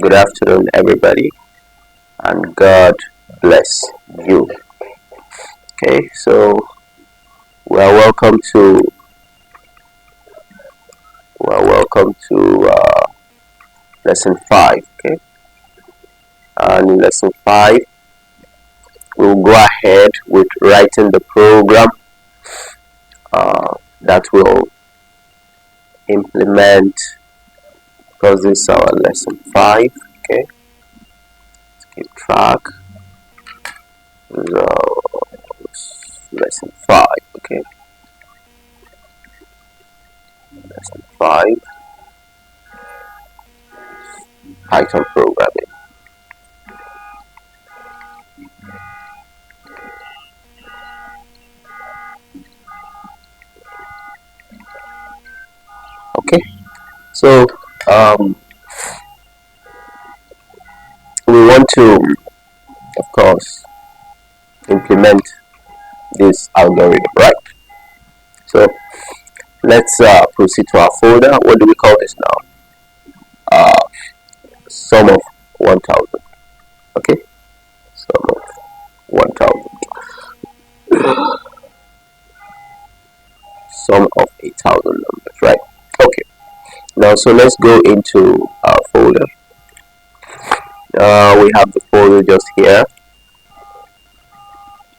Good afternoon, everybody, and God bless you. Okay, so we are welcome to lesson 5. Okay, and in lesson 5, we'll go ahead with writing the program that will implement, because this is our lesson 5. Okay, let's keep track. Lesson 5. Okay, lesson 5, Python programming. Okay, so we want to, of course, implement this algorithm, right? So let's proceed to our folder. What do we call this now? Sum of 1000. Okay, sum of 1000. Sum of 1000 numbers, right? Okay, now so let's go into our folder. We have the folder just here,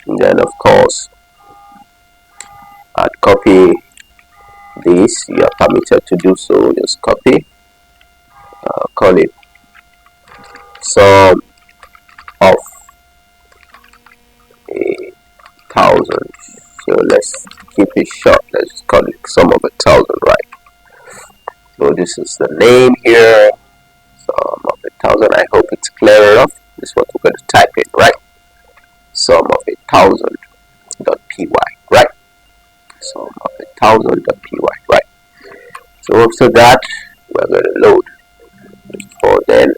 and then of course I'd copy this. You are permitted to do so. Just copy, call it sum of 1000. So let's keep it short. Let's call it sum of 1000, right? So this is the name here, sum of 1000. I hope it's clear enough. This is what we're going to type in, right? Sum of 1000.py, right? Sum of 1000.py, right? So after that, we're going to load. For then,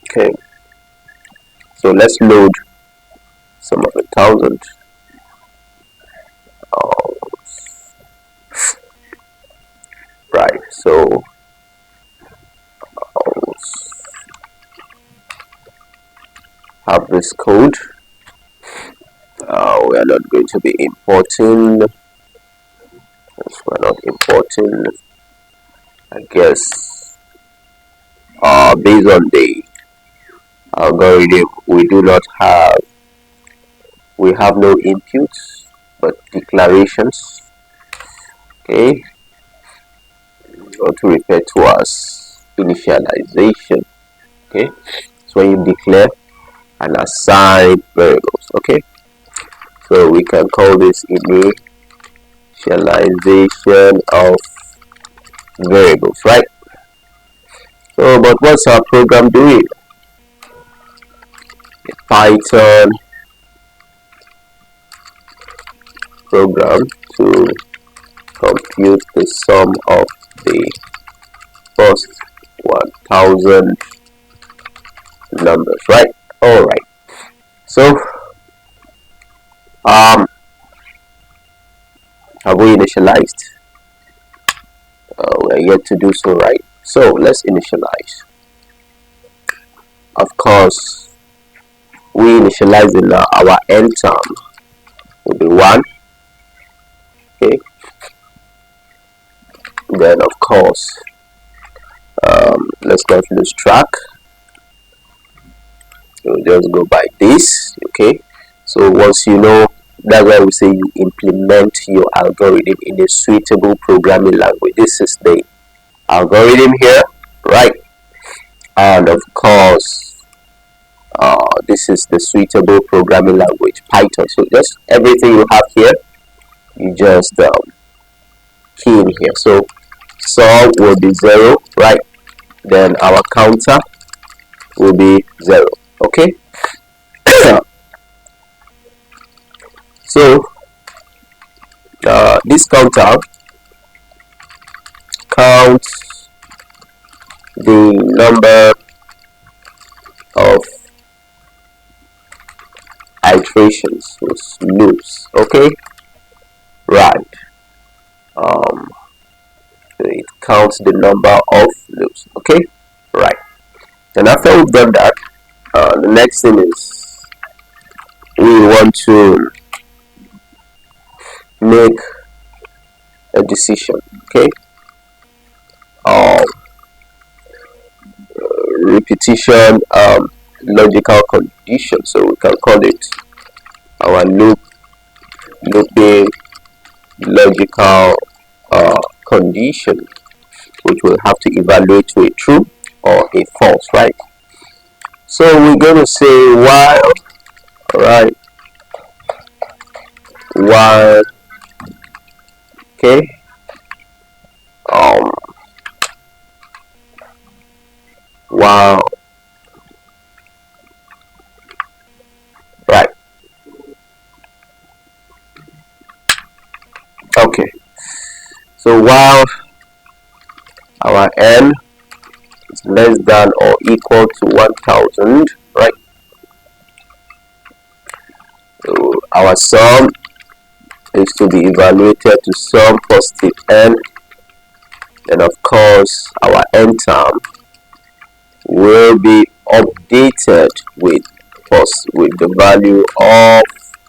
okay. So let's load sum of 1000. Right. So have this code. We are not going to be importing. Yes, we're not importing. I guess based on the algorithm, we have no inputs but declarations. Okay, what to refer to as initialization. Okay, so when you declare and assign variables. Okay, so we can call this initialization of variables, right? So but what's our program doing? A Python program to compute the sum of the first 1000 numbers, right? All right. So have we initialized? We're yet to do so, right? So let's initialize. Of course, we initialize in our end term will be 1. Okay. Then of course, let's not lose track. We'll just go by this. Okay. So once you know, that's why we say you implement your algorithm in a suitable programming language. This is the algorithm here, right? And of course, this is the suitable programming language, Python. So just everything you have here, you just key in here. So sum will be 0, right? Then our counter will be 0. Okay. So this counter counts the number of iterations, so loops. Okay, right. um, it counts the number of loops. Okay, right. And after we've done that, the next thing is we want to make a decision. Okay, um, repetition logical condition. So we can call it our looping logical condition, which will have to evaluate to a true or a false, right? So we're going to say while, right, while, okay, um, while, right, okay. So while our n is less than or equal to 1000, right? So our sum is to be evaluated to some positive n, and of course our n term will be updated with the value of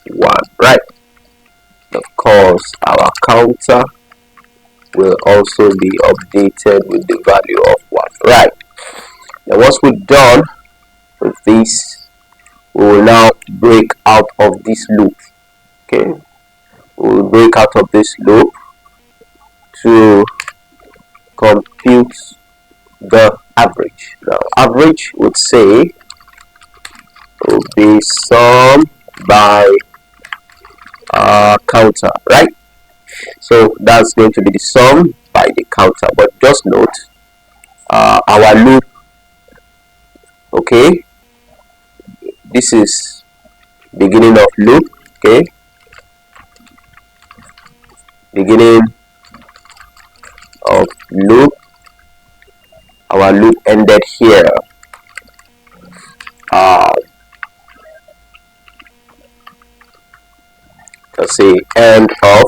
1, right? Of course our counter will also be updated with the value of 1, right? Now once we're done with this, we will now break out of this loop. Okay, we will break out of this loop to compute the average. Now average would say will be sum by counter, right? So that's going to be the sum by the counter. But just note our loop, okay, this is beginning of loop, okay, beginning of loop, our loop ended here. Let's say end of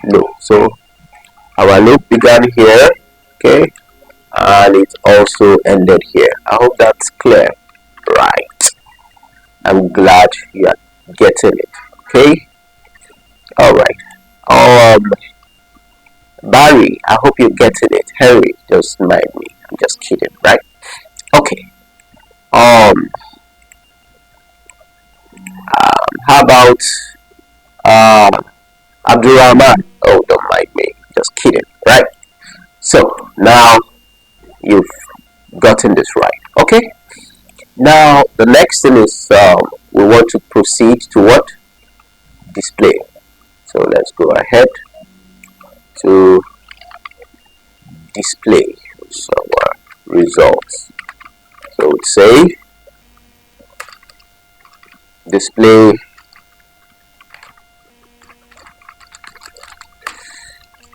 loop. So our loop began here, okay, and it also ended here. I hope that's clear, right? I'm glad you are getting it. Okay, all right. Barry, I hope you're getting it. Harry, just mind me. I'm just kidding, right? Okay. How about Abdurrahman? Oh, don't mind me. Just kidding, right? So now you've gotten this right. Okay. Now the next thing is we want to proceed to what? Display. So let's go ahead to display our results. So we'd say display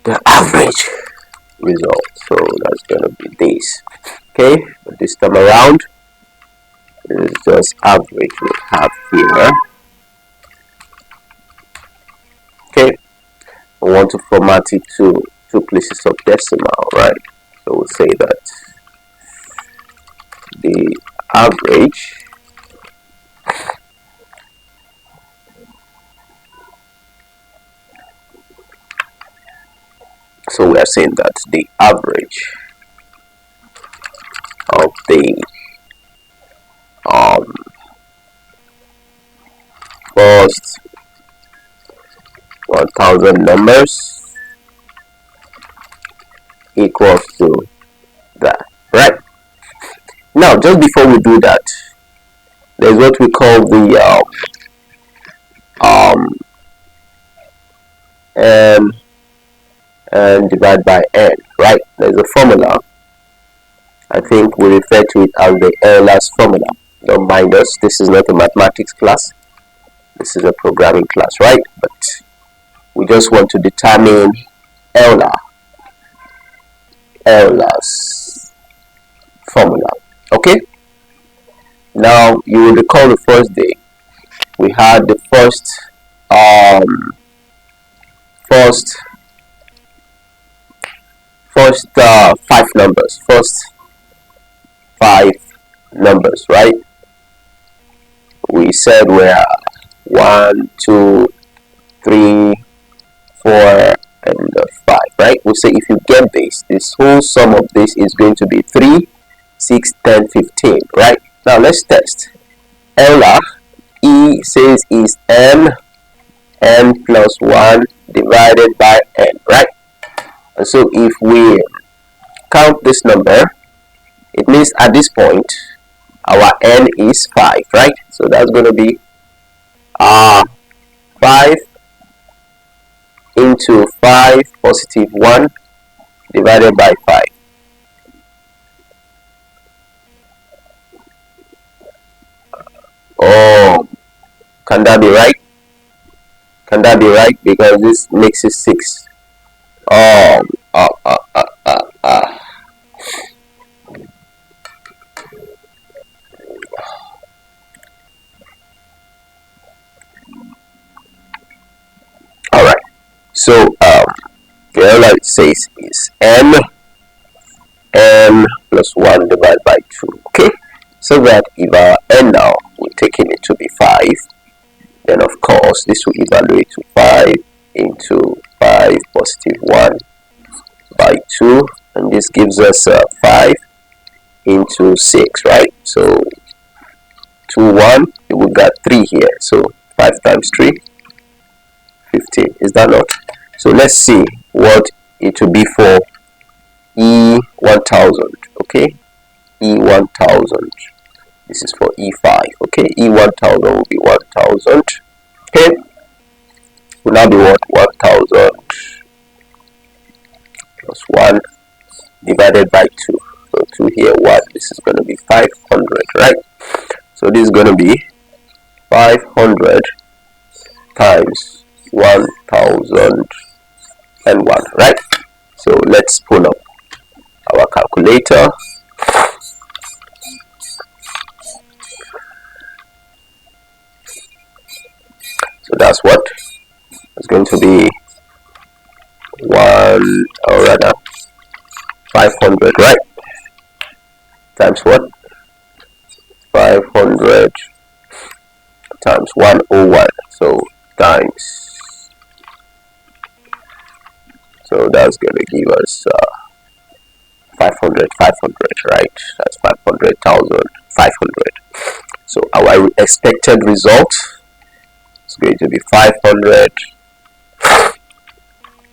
the average result. So that's gonna be this. Okay, but this time around is just average we have here. Okay, I want to format it to 2 places of decimal, right? So we'll say that the average so we are saying that the average of the first 1000 numbers equals to that, right? Now just before we do that, there's what we call the n and divide by n, right? There's a formula. I think we refer to it as the Euler's formula. Don't mind us, this is not a mathematics class, this is a programming class, right? But we just want to determine Euler's formula. Okay, now you will recall the first day we had the first um first five numbers, five numbers, right? We said we're 1, 2, 3, 4, and 5, right? We say if you get this whole sum of this is going to be 3, 6, 10, 15, right? Now let's test. Ella, E says is n plus 1 divided by n, right? And so if we count this number, it means at this point our n is 5, right? So that's going to be 5 into 5 positive 1 divided by 5. Oh, can that be right? Can that be right? Because this makes it 6. Oh, all right. So the it says is n plus 1 divided by 2. Okay, so that if our n now we're taking it to be 5, then of course this will evaluate to 5 into 5 positive 1 by 2, and this gives us 5 into 6, right? So 2, 1, we got 3 here, so 5 times 3, 15. Is that not? So let's see what it will be for E1000. Okay, E1000. This is for E5. Okay, E1000 will be 1000. Okay, will now be what? 1000 plus 1 divided by 2. So 2 here, 1. This is going to be 500, right? So this is going to be 500 times 1001, right? So let's pull up our calculator. So that's what it's going to be, 500, right? Times what? 500 times 101. So times. So that's going to give us 500, right? That's 500,500. So our expected result is going to be 500.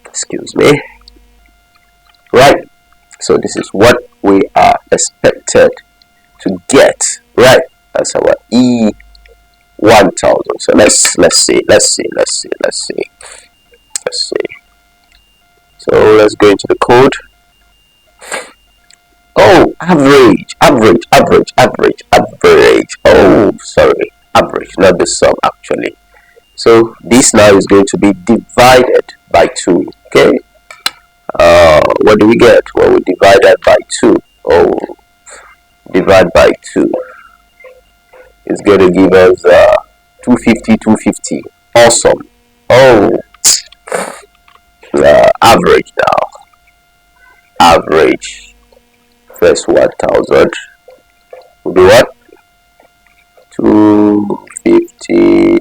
Excuse me. Right. So this is what we are expected to get, right? That's our E1000. So let's see. So let's go into the code. Oh, average. Oh, sorry, average, not the sum actually. So this now is going to be divided by 2. Okay. What do we get? Well, we divide that by 2. Oh, divide by 2. It's going to give us 250. Awesome. Oh, average now. Average first 1000 will be what? 250.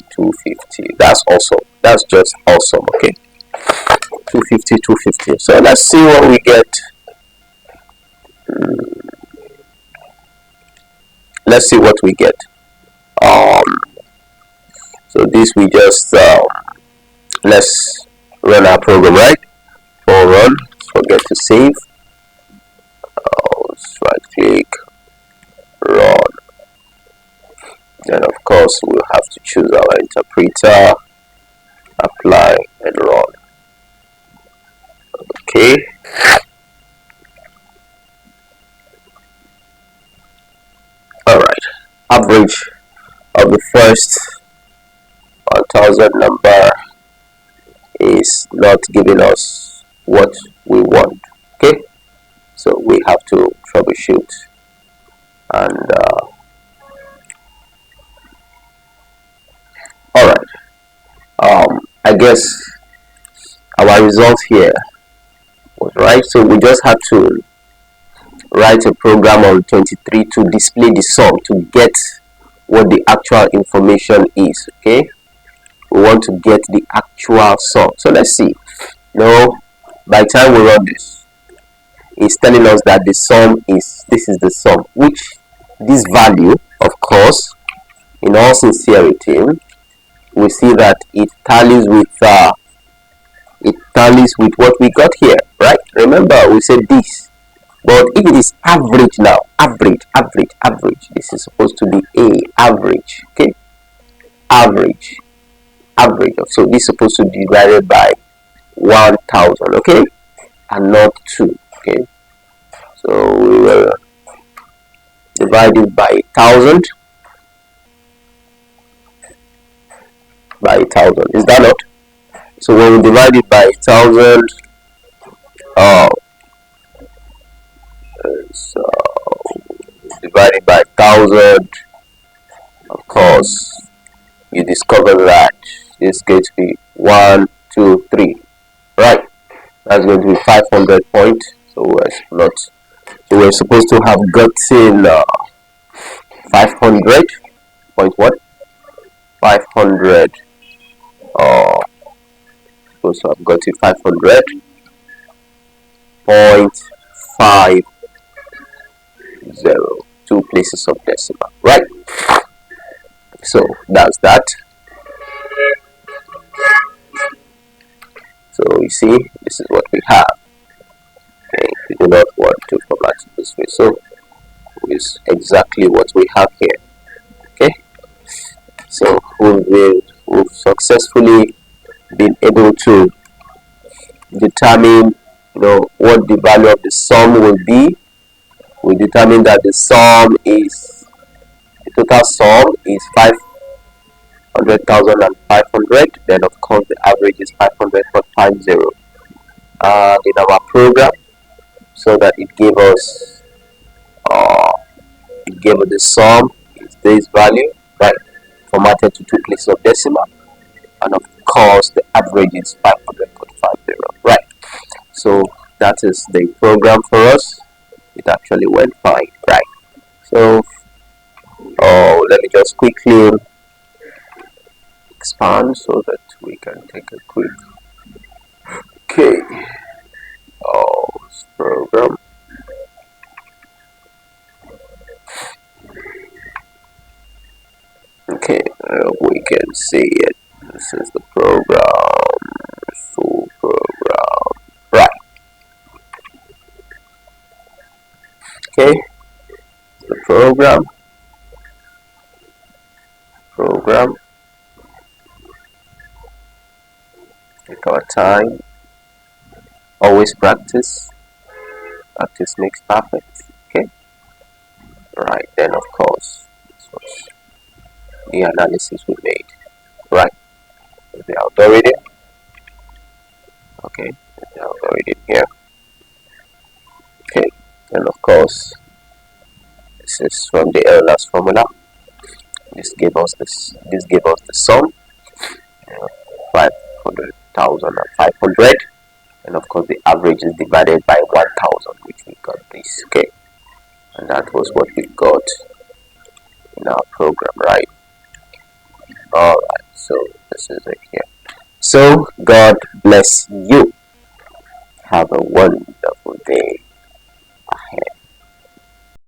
That's awesome. That's just awesome. Okay, 250. So let's see what we get. Let's see what we get. So this we just let's run our program, right? For run, forget to save. Let's right click, run. Then of course we'll have to choose our interpreter, apply, and run. Okay. Alright. Average of the first 1000 number is not giving us what we want. Okay. So we have to troubleshoot and alright. I guess our result here was right. So we just have to write a program on 23 to display the sum to get what the actual information is. Okay, we want to get the actual sum. So let's see. Now, by the time we run this, it's telling us that the sum is, this is the sum, which this value, of course, in all sincerity, we see that it tallies with what we got here, right? Remember, we said this. But if it is average now, average, this is supposed to be a average, okay? Average. So this is supposed to be divided by 1000, okay? And not 2, okay? So we will divide it by 1000. Is that not? So when we divide it by 1000, so divided by 1000, of course, you discover that this is going to be 1, 2, 3, right? That's going to be 500 points. So we're supposed to have gotten 500 point what? 500. Supposed to have gotten 500.50, 2 places of decimal, right? So that's that. So you see, this is what we have. Okay, we do not want to format it this way, so it's exactly what we have here. Okay, so we've successfully been able to determine, what the value of the sum will be. We determine that the total sum is 500,500. Then of course the average is 500.50. In our program, so that it gave us the sum is this value, right? Formatted to 2 places of decimal, and of course the average is 500.50, right? So that is the program for us. It actually went fine, right? So let me just quickly expand so that we can take a quick, okay, this program. Okay, we can see it. This is the program, full program, right? Okay, the program, take our time, always practice makes perfect, okay? Right, then of course, this was the analysis we made, right? The algorithm, okay, the algorithm here, okay, and of course, this is from the Euler's formula. This gave us the sum, 500,500, and of course the average is divided by 1000, which we got this, okay, and that was what we got in our program, right? Alright, so this is it here. So God bless you. Have a wonderful